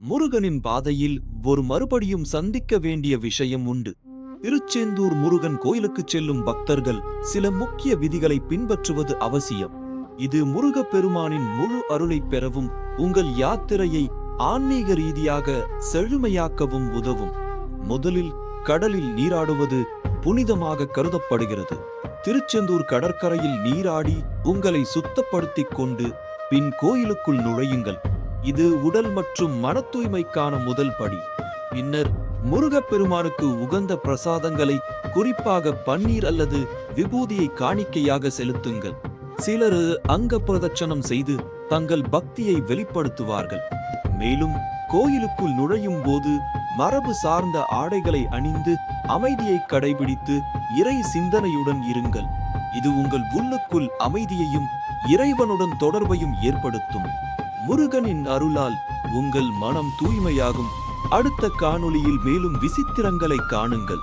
முருகனின் பாதையில் ஒரு மறுபடியும் சந்திக்க வேண்டிய விஷயம் உண்டு. திருச்செந்தூர் முருகன் கோயிலுக்குச் செல்லும் பக்தர்கள் சில முக்கிய விதிகளை பின்பற்றுவது அவசியம். இது முருகப் பெருமானின் முழு அருளைப் பெறவும் உங்கள் யாத்திரையை ஆன்மீக ரீதியாக செழுமையாக்கவும் உதவும். முதலில் கடலில் நீராடுவது புனிதமாக கருதப்படுகிறது. திருச்செந்தூர் கடற்கரையில் நீராடி உங்களை சுத்தப்படுத்திக் கொண்டு பின் கோயிலுக்குள் நுழையுங்கள். இது உடல் மற்றும் மன தூய்மைக்கான முதல் படி. பின்னர் முருகப்பெருமானுக்கு உகந்த பிரசாதங்களை, குறிப்பாக பன்னீர் அல்லது விபூதியை காணிக்கையாக செலுத்துங்கள். சிலர் அங்க பிரதட்சணம் செய்து தங்கள் பக்தியை வெளிப்படுத்துவார்கள். மேலும் கோயிலுக்குள் நுழையும் போது மரபு சார்ந்த ஆடைகளை அணிந்து அமைதியை கடைபிடித்து இறை சிந்தனையுடன் இருங்கள். இது உங்கள் உள்ளுக்குள் அமைதியையும் இறைவனுடன் தொடர்பையும் ஏற்படுத்தும். முருகனின் அருளால் உங்கள் மனம் தூய்மையாகும். அடுத்த காணொளியில் மேலும் விசித்திரங்களை காணுங்கள்.